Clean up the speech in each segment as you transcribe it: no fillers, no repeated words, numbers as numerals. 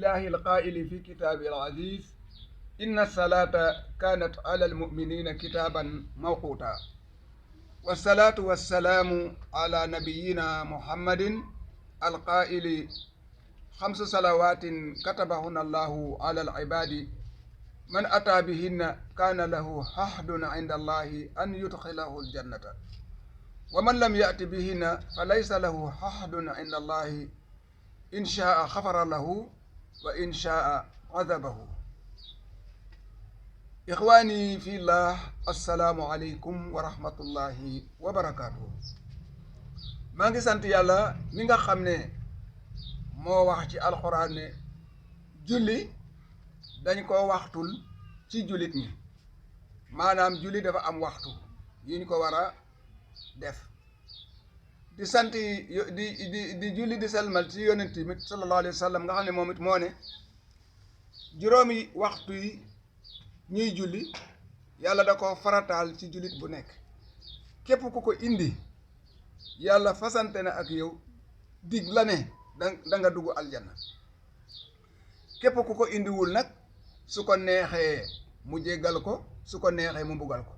لله القائل في كتابه العزيز إن الصلاة كانت على المؤمنين كتابا موقوتا والصلاة والسلام على نبينا محمد القائل 5 صلوات كتبهن الله على العباد من أتى بهن كان له عهد عند الله أن يدخله الجنة ومن لم يأت بهن فليس له عهد عند الله إن شاء غفر له وإن شاء عذبه. إخواني في الله السلام عليكم ورحمة الله وبركاته. maa ngi sant yàlla mi nga xam ne moo wax ci alxuraan ne julli dañ ko waxtul ci jullit ñi maanaam julli dafa am waxtu yi ñu ko war a def di sant di julli di selmal ci yonent bi sallallahu alayhi wa sallam nga xam ne moom it moo ne juróomi waxtu yi ñuy julli yàlla da ko farataal ci jullit bu nekk képp ku ko indi yàlla fasante na ak yow dig la ne da nga dugg aljanna képp ku ko indiwul nag su ko neexee mu jéggal ko su ko neexee mu mbugal ko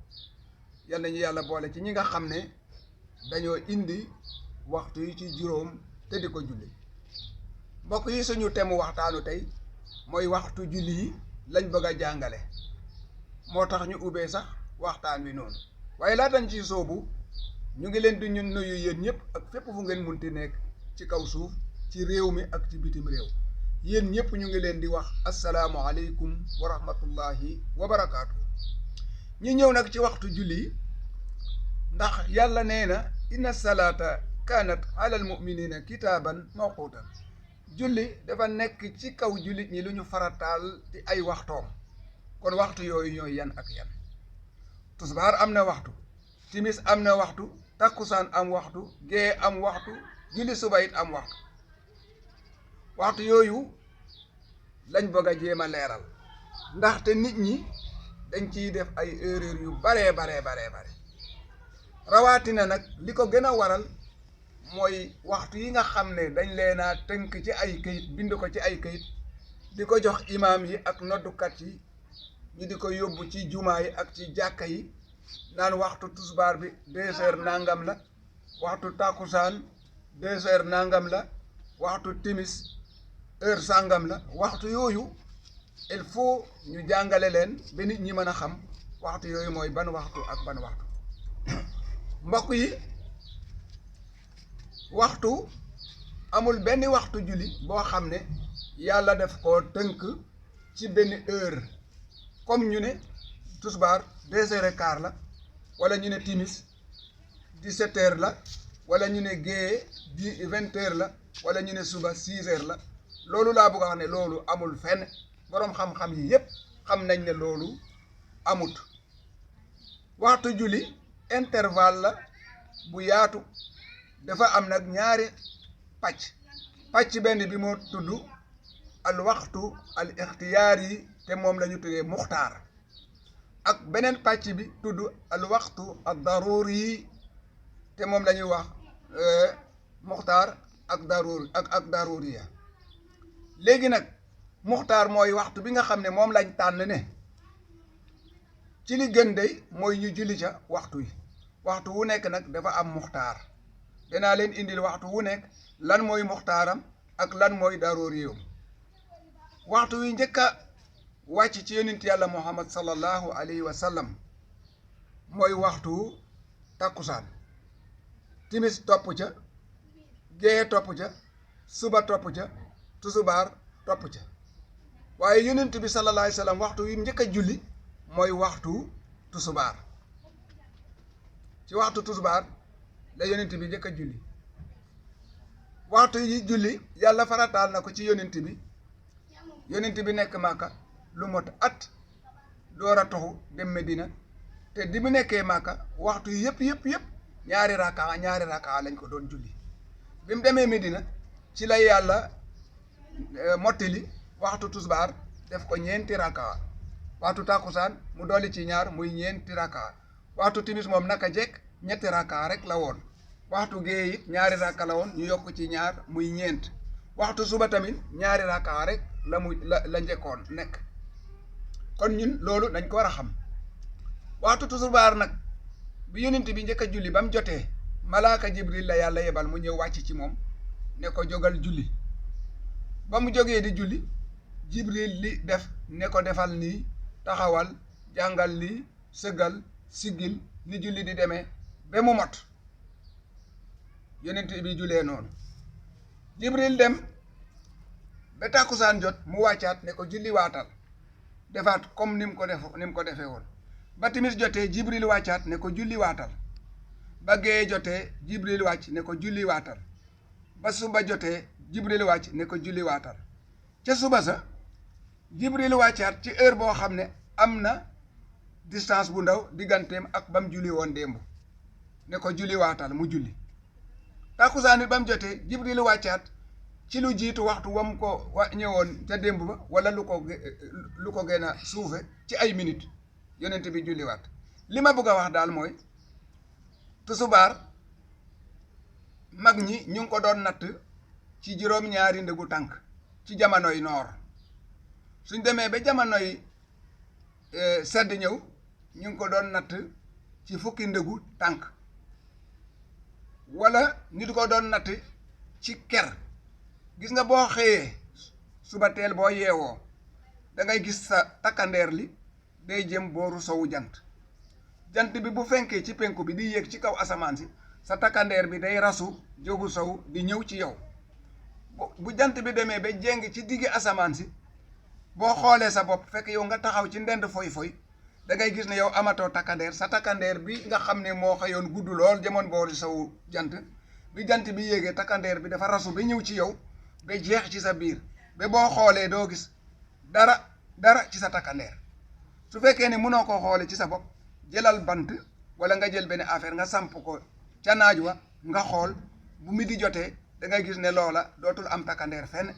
yal nañu yàlla boole ci ñi nga xam ne dañoo indi waxtu yi ci juróom te di ko julli. mbokk yi suñu temu waxtaanu tey mooy waxtu julli yi lañ bëgg a jàngale moo tax ñu ubbee sax waxtaan wi noonu waaye laatañ ci soobu ñu ngi leen di ñun nuyu yéen ñëpp ak fépp fu ngeen munti nekk ci kaw suuf ci réew mi ak ci bitim réew yéen ñëpp ñu ngi leen di wax asalaamu aleykum wa rahmatullahi wa barakaatu. ñu ñëw nag ci waxtu julli ndax yàlla nee na inna salaata kaanat alal muminina kitaaban mawquutan julli dafa nekk ci kaw jullit ñi lu ñu farataal ci ay waxtoom kon waxtu yooyu ñooy yan ak yan. tusbaar am na waxtu, timis am na waxtu, takkusaan am waxtu, gee am waxtu, julli suba it am waxtu. waxtu yooyu lañ bëgg a jéem a leeral ndaxte nit ñi dañ ciy def ay erreur yu bare rawatina nag li ko gën a waral mooy waxtu yi nga xam ne dañ leen a tënk ci ay këyit bind ko ci ay këyit di ko jox imaam yi ak noddukat yi ñu di ko yóbbu ci jumaa yi ak ci jàkka yi naan waxtu tusbaar bi 2 heures nangam la, waxtu takkusaan 2 heures nangam la, waxtu timis heure sangam la. waxtu yooyu il faut ñu jàngale leen ba nit ñi mën a xam waxtu yooyu mooy ban waxtu ak ban waxtu. mbokk yi waxtu amul benn waxtu julli boo xam ne yàlla def koo tënk ci benn heure comme ñu ne tusbaar 2 heures et quart la wala ñu ne timis 17 heures la wala ñu ne gée 20 heures la wala ñu ne suba 6 heures la. loolu laa bëgg a wax ne loolu amul fenn boroom xam-xam yi yépp xam nañ ne loolu amut. waxtu julli intervalle la bu yaatu dafa am nag ñaari pàcc benn bi moo tudd al waxtu al ixtiyaar yi te moom la ñu tuddee muxtaar ak beneen pàcc bi tudd al waxtu al daruuri yi te moom la ñuy wax muxtaar ak daruuriya. léegi nag muxtaar mooy waxtu bi nga xam ne moom lañ tànn ne ci li gën day mooy ñu julli ca waxtu wu nekk nag dafa am muxtaar danaa leen indil waxtu wu nekk lan mooy muxtaaram ak lan mooy daruuriyam. waxtu wi njëkk a wàcc ci yonent yàlla muhammad sallallahu alayhi wa sallam mooy waxtu takkusaan, timis topp ca, gee topp ca, suba topp ca, tusubaar topp ca. waaye yonent bi sallallahu alayhi wa sallam waxtu wi njëkk a julli mooy waxtu tusubaar. ci waxtu tusubaar la yonent bi njëkk a julli. waxtu yi julli yàlla farataal na ko ci yonent bi nekk Màkka lu mot at door a toxu dem Medina te di mu nekkee Màkka waxtu yi yëpp ñaari raka lañ ko doon julli. bi mu demee Medina ci la yàlla mottali waxtu tusbaar def ko 4 raka, waxtu takkusaan mu dolli ci ñaar muy 4 raka, waxtu timis moom naka jekk 3 raka rek la woon, waxtu gee it 2 raka la woon ñu yokk ci ñaar muy 4, waxtu suba tamit 2 raka rek la njëkkoon nekk kon ñun loolu dañ ko war a xam waxtu tisbaar nag bi yonent bi njëkk a julli ba mu jotee malaaka jibril la yàlla yebal mu ñëw wàcc ci moom ne ko jógal julli ba mu jógee di julli jibril li def ne ko defal nii taxawal jàngal lii sëggal siggil ni julli di demee ba mu mot yonent bi julee noonu jibril dem ba tàkkusaan jot mu wàccaat ne ko julli waatal defaat comme ni mu ko defee woon ba timis jotee jibril wàccaat ne ko julli waatal ba gee jotee jibril wàcc ne ko julli waatal ba suba jotee jibril wàcc ne ko julli waatal ca suba sa jibril wàccaat ci heure boo xam ne am na distance bu ndaw digganteem ak ba mu julli woon démb ne ko julli waatal mu julli tàkkusaan ba mu jotee jibril wàccaat ci lu jiitu waxtu wam ko ñëwoon ca démb ba wala lu ko gën a suufe ci ay minutes yonent bi julliwaat li ma bëgg a wax daal mooy tusubaar mag ñi ñu ngi ko doon natt ci juróom-ñaari ndëgu tànk ci jamonoy noor suñ demee ba jamonoy sedd ñëw ñu ngi ko doon natt ci fukki ndëgu tànk wala nit ko doon natt ci ker gis nga boo xëyee suba teel boo yeewoo da ngay gis sa takkandeer li day jëm booru sowu jant bi bu fenkee ci penku bi di yéeg ci kaw asamaan si sa takkandeer bi day rasu jógu sow di ñëw ci yow bu jant bi demee ba jéng ci diggi asamaan si boo xoolee sa bopp fekk yow nga taxaw ci ndend foy da ngay gis ne yow amatoo takkandeer sa takkandeer bi nga xam ne moo xëyoon gudd lool jëmoon booru sowu jant bi jant bi yéegee takkandeer bi dafa rasu ba ñëw ci yow ba jeex ci sa biir ba boo xoolee doo gis dara ci sa takkandeer su fekkee ne mënoo koo xoolee ci sa bopp jëlal bant wala nga jël benn affaire nga samp ko ca naaj wa nga xool bu midi jotee da ngay gis ne loola dootul am takkandeer fenn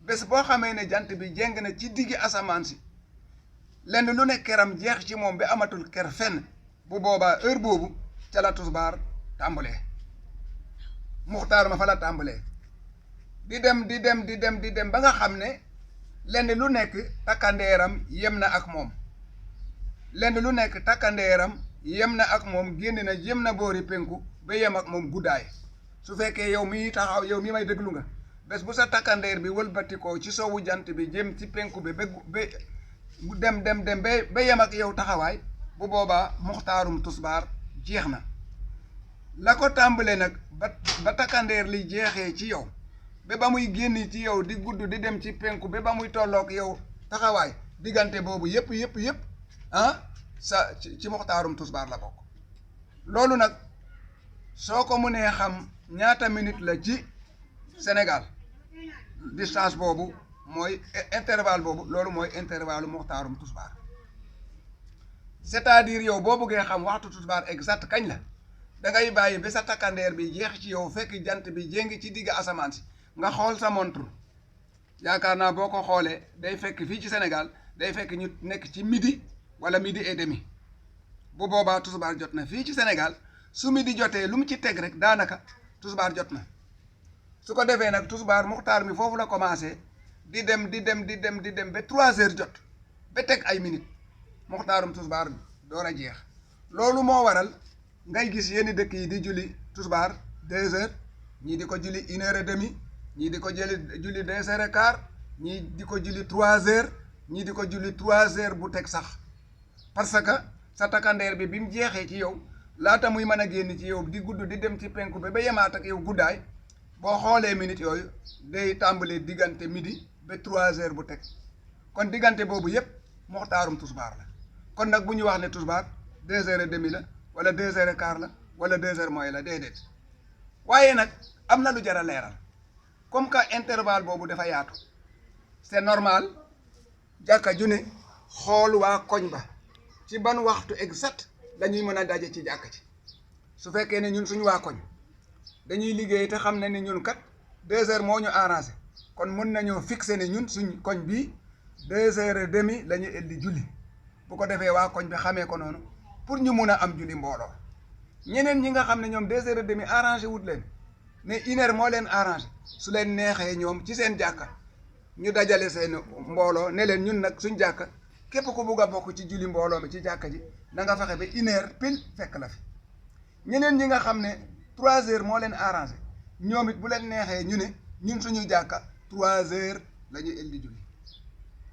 bés boo xamee ne jant bi jéng na ci diggi asamaan si lenn lu ne keram jeex ci moom bi amatul ker fenn bu boobaa heure boobu ca la tusbaar tàmbalee muxtaar ma fa la tàmbalee di dem ba nga xam ne lenn lu nekk takkandeeram yem na ak moom lenn lu nekk takkandeeram yem na ak moom génn na jëm na boori penku ba yem ak moom guddaay su fekkee yow mi taxaw yow mi may déglu nga bés bu sa takkandeer bi wëlbatikoo ci sowu jant bi jëm ci penku bi ba dem ba yem ak yow taxawaay bu boobaa muxtaarum tusbaar jeex na la ko tàmbale nag ba takkandeer li jeexee ci yow ba muy génn ci yow di gudd di dem ci penku ba muy tollook yow taxawaay diggante boobu yëpp ci muxtaarum tusbaar la bokk loolu nag soo ko mënee xam ñaata minute la ci Sénégal distance boobu mooy intervalle boobu loolu mooy intervalle muxtaarum tusbaar c'est-à-dire yow boo bëggee xam waxtu tusbaar exact kañ la da ngay bàyyi ba sa takkandeer bi jeex ci yow fekk jant bi jéngi ci digg asamaan si nga xool sa montre yaakaar naa boo ko xoolee day fekk fii ci Sénégal day fekk ñu nekk ci midi wala midi et demi bu boobaa tusbaar jot na fii ci Sénégal su midi jotee lu mu ci teg rek daanaka tusbaar jot na su ko defee nag tusbaar muxtaar mi foofu la commencé di dem ba 3 heures jot ba teg ay minutes muxtaarum tusbaar door a jeex loolu moo waral ngay gis yenn dëkk yi di julli tusbaar 2 heures ñii di ko julli 1 heure et demi ñii di ko julli 2 heures et quart ñii di ko julli 3 heures ñii di ko julli 3 heures bu teg sax parce que sa takkandeer bi mu jeexee ci yow laata muy mën a génn ci yow di gudd di dem ci penku ba yemaat ak yow guddaay boo xoolee minutes yooyu day tàmbalee diggante midi ba 3 heures bu teg kon diggante boobu yépp muxtaarum tusbaar la kon nag bu ñu wax ne tusbaar 2 heures et demi la wala 2 heures et quart la wala 2 heures mooy la déedéet waaye nag am na lu jar a leeral comme que intervalle boobu dafa yaatu c'est normal jàkka ju ne xool waa koñ ba ci ban waxtu exact dañuy mën a daje ci jàkka ci su fekkee ne ñun suñu waa koñ dañuy liggéey te xam ne ni ñun kat 2 heures moo ñu arrangé kon mën nañoo fixé ne ñun suñ koñ bii 2 heures et demi la ñu indi julli bu ko defee waa koñ bi xamee ko noonu pour ñu mun a am julli mbooloo ñeneen ñi nga xam ne ñoom 2 heures et demi arrangé wut leen ne 1 heure moo leen arrangé su leen neexee ñoom ci seen jàkka ñu dajale seen mbooloo ne leen ñun nag suñ jàkka képp ku bugg a bokk ci julli mbooloo mi ci jàkka ji na nga fexe ba 1 heure pile fekk la fi ñeneen ñi nga xam ne 3 heures moo leen arrangé ñoom it bu leen neexee ñu ne ñun suñu jàkka 3 heures la ñuy indi julli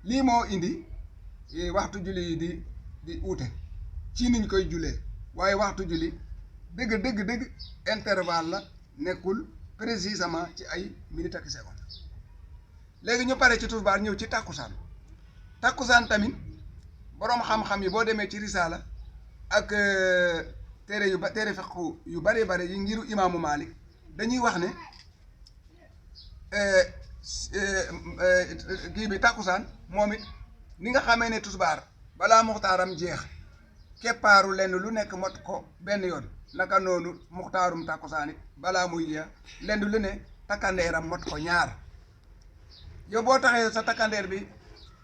lii moo indi waxtu julli yi di uute ci niñ koy jullee waaye waxtu julli dëgg intervalle la nekkul précisément ci ay minutes ak secondes léegi ñu pare ci tisbaar ñëw ci takkusaan tamit boroom xam-xam yi boo demee ci risaala ak téere fiqh yu bare yi ngiru imaamu Malik dañuy wax ne kii bi takkusaan moom it ni nga xamee ne tisbaar balaa muxtaaram jeex keppaaru lenn lu nekk mot ko benn yoon naka noonu muxtaarum takkusaan it balaa muy jeex lenn lu ne takkandeeram mot ko ñaar yow boo taxee sa takkandeer bi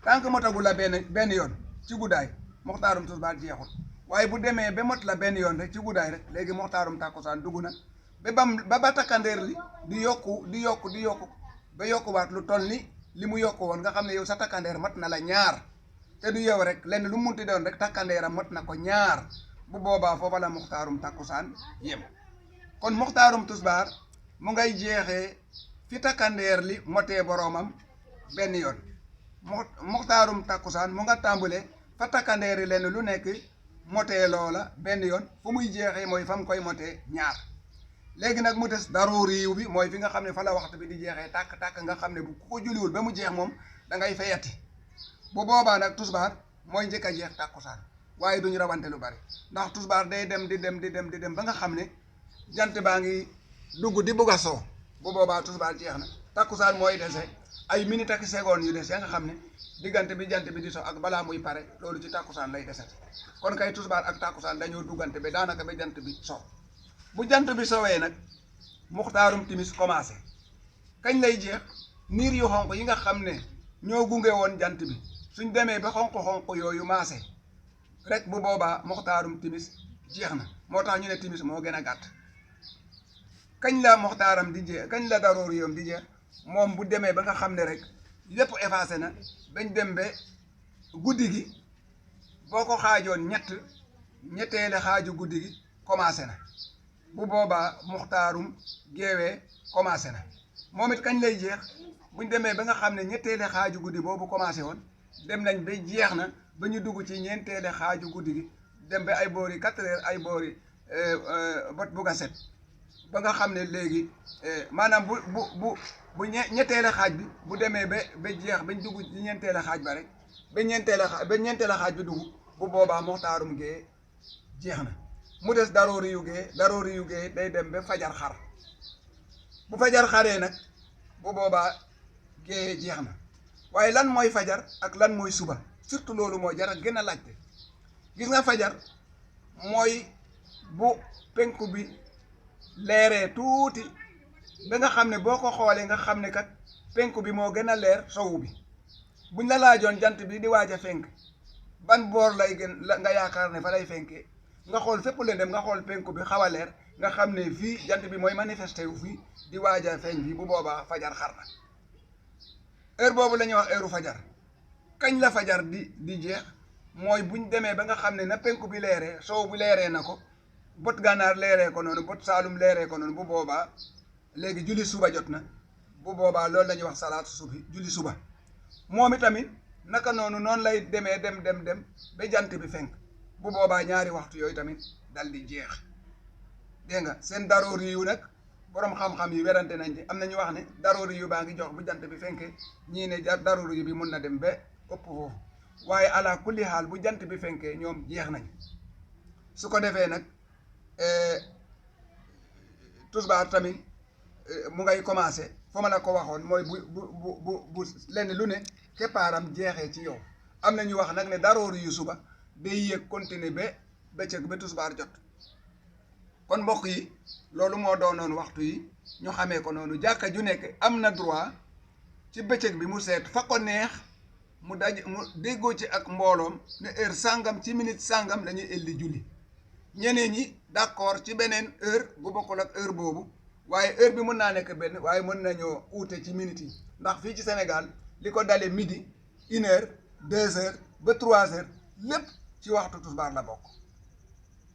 tant que motagu la benn yoon ci guddaay muxtaarum tisbaar jeexul waaye bu demee ba mot la benn yoon rek ci guddaay rek léegi muxtaarum takkusaan dugg na ba takkandeer li di yokku ba yokkuwaat lu toll ni li mu yokku woon nga xam ne yow sa takkandeer mat na la ñaar te du yow rek lenn lu mu munti doon rek takkandeeram mat na ko ñaar bu boobaa foofa la muxtaarum takkusaan yem kon muxtaarum tisbaar mu ngay jeexee fi takkandeer li motee boroomam benn yoon muxtaarum takkusaan mu nga tàmbale fa takkandeer yi lenn lu nekk motee loola benn yoon fu muy jeexee mooy fa mu koy motee ñaar léegi nag mu des daruuri bi mooy fi nga xam ne fa la waxtu bi di jeexee tàkk nga xam ne bu ku ko julliwul ba mu jeex moom da ngay fayati bu boobaa nag tisbaar mooy njëkk a jeex takkusaan waaye duñu rawante lu bari ndax tisbaar day dem di dem ba nga xam ne jant baa ngi dugg di bugg a soo bu boobaa tisbaar jeex na takkusaan mooy dese ay minutes ak secondes yu des ya nga xam ne diggante bi jant bi di so ak balaa muy pare loolu ci takkusaan lay desati kon kay tisbaar ak takkusaan dañoo duggante ba daanaka ba jant bi so bu jant bi sowee nag muxtaarum timis commencé kañ lay jeex niir yu xonq yi nga xam ne ñoo gunge woon jant bi suñ demee ba xonq yooyu maase rek bu boobaa muxtaarum timis jeex na moo tax ñu ne timis moo gën a gàtt kañ la muxtaaram di jeex kañ la daroori yoom di jeex moom bu demee ba nga xam ne rek lépp effacé na bañ dem ba guddi gi boo ko xaajoon ñetteele xaaju guddi gi commencé na bu boobaa muxtaarum geewee commencé na moom it kañ lay jeex buñ demee ba nga xam ne ñetteele xaaju guddi boobu commencé woon dem nañ ba jeex na ba ñu dugg ci ñeenteele xaaju guddi gi dem ba ay boori 4 heures ay boori bot bugg a set ba nga xam ne léegi maanaam bu ñetteele xaaj bi bu demee ba jeex bañ dugg ci ñeenteele xaaj ba rek ba ñeenteele xaaj bi dugg bu boobaa muxtaarum gee jeex na mu des daroori yu gee day dem ba fajar xar bu fajar xaree nag bu boobaa gee jeex na waaye lan mooy fajar ak lan mooy suba surtout loolu moo jar a gën a laajte gis nga fajar mooy bu penku bi leeree tuuti ba nga xam ne boo ko xoolee nga xam ne kat penku bi moo gën a leer sowu bi buñ la laajoon jant bi di waaj a fenk ban boor lay gën nga yaakaar ne fa lay fenkee nga xool fépp leen dem nga xool penku bi xaw a leer nga xam ne fii jant bi mooy manifesté wu fii di waaj a feeñ bi bu boobaa fajar xar na heure boobu la ñuy wax heure fajar kañ la fajar di jeex mooy buñ demee ba nga xam ne na penku bi leeree sow bi leeree na ko bot gànnaar leeree ko noonu bot saalum leeree ko noonu bu boobaa léegi julli suba jot na bu boobaa loolu la ñuy wax salaatu subi julli suba moom itamit naka noonu lay demee dem ba jant bi fenk bu boobaa ñaari waxtu yooyu tamit dal di jeex dégg nga seen daroori yu nag borom xam-xam yi werante nañ ci am na ñu wax ne daroori yu baa ngi jox bu jant bi fenkee ñii ne daroori yu bi mun na dem ba ëpp foofu waaye ala kulli xaal bu jant bi fenkee ñoom jeex nañ su ko defee nag tisbaar tamit mu ngay commencé fa ma la ko waxoon mooy bu lenn lu ne keppaaram jeexee ci yow am na ñu wax nag ne daroori yu suba day yéeg continuer ba bëccëg ba tisbaar jot kon mbokk yi loolu moo doonoon waxtu yi ñu xamee ko noonu jàkka ju nekk am na droit ci bëccëg bi mu seet fa ko neex mu déggoo ci ak mbooloom ne heure sàngam ci minute sàngam la ñuy elli julli ñeneen ñi d'accord ci beneen heure bu bokkul ak heure boobu waaye heure bi mën naa nekk benn waaye mën nañoo uute ci minute yi ndax fii ci Sénégal li ko dalee midi 1 heure 2 heures ba 3 heures lépp ci waxtu tisbaar la bokk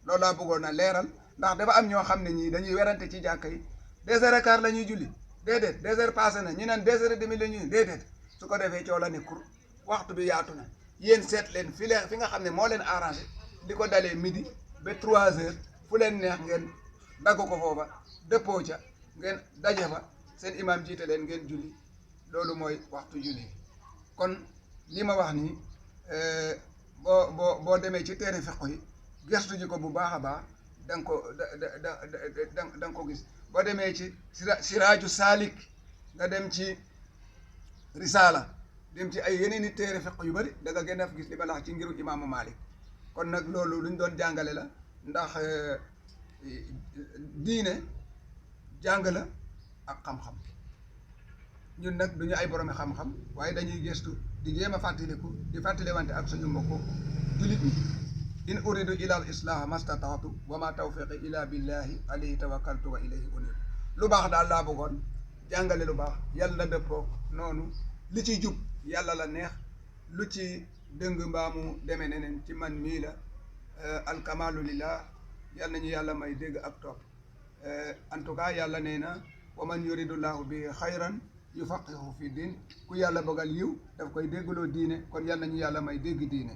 loolu laa bëggoon a leeral ndax dafa am ñoo xam ne ñii dañuy werante ci jàkka yi 2 heures et quart la ñuy julli déedéet 2 heures passé na ñu naan 2 heures et demi la ñuy déedéet su ko defee coow la ne kur waxtu bi yaatu na yéen seet leen fi nga xam ne moo leen arrangé di ko dalee midi ba 3 heures fu leen neex ngeen dagg ko foofa dëppoo ca ngeen daje fa seen imam jiite leen ngeen julli loolu mooy waxtu julli kon li ma wax nii boo demee ci téere fiqh yi gëstu ji ko bu baax a baax da nga ko gis boo demee ci siraaju saalik nga dem ci risaala dem ci ay yeneen i téere fiqh yu bari da nga gën a gis li ma la wax ci ngiru imaamu Malik kon nag loolu luñ doon jàngale la ndax diine jàng la ak xam-xam ñun nag duñu ay boromi xam-xam waaye dañuy gëstu di jéem a fàttaliku di fàttalewante ak suñu mbokku julit ñi in uridu ila al islaha mastataatu wa ma tawfiqi illa billahi alayhi tawakkaltu wa ilayhi unib lu baax daal laa bëggoon jàngale lu baax yàlla dëppoo noonu li ciy jub yàlla la neex lu ci dëng mbaamu demee neneen ci man mii la alkamalu lillah yàlla nañu yàlla may dégg ak topp en tout cas yàlla nee na wa man yuridullahu bi xayran yufaqihu fi din ku yàlla bëggal yiw daf koy déggloo diine kon yàlla nañu yàlla may dégg diine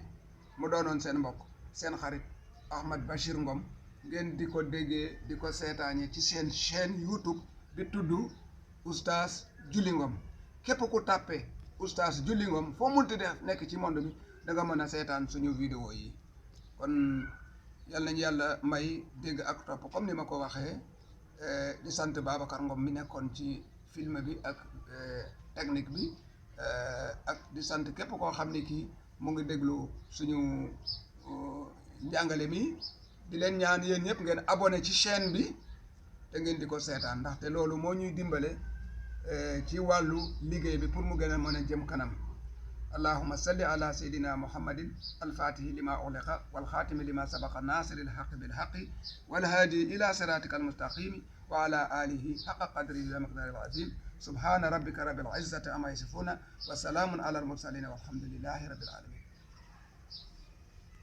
mu doonoon seen mbokk seen xarit Ahmed Bachir Ngom ngeen di ko déggee di ko seetaanee ci seen chaîne YouTube bi tudd oustaz Julli Ngom képp ku tàppee oustaz Julli Ngom foo munti def nekk ci monde bi da nga mën a seetaan suñu vidéo yi kon yal nañu yàlla may dégg ak topp comme ni ma ko waxee di sant Babacar Ngom mi nekkoon ci film bi ak technique bi ak di sant képp koo xam ne kii mu ngi déglu suñu njàngale mi di leen ñaan yéen ñëpp ngeen abonné ci chaîne bi te ngeen di ko seetaan ndaxte loolu moo ñuy dimbale ci wàllu liggéey bi pour mu gën a mën a jëm kanam allahumma salli ala sayyidina muhammadin alfatihi lima ughliqa walxaatimi lima sabaqa nasiril haqqi bil haqqi walhaadi ila siratika almustaqimi wa ala alihi haqqa qadrihi wa miqdaril azim subhana rabbika rabbil izzati amma yasifuna wa salamun ala al mursalin walhamdulillahi rabbil alamin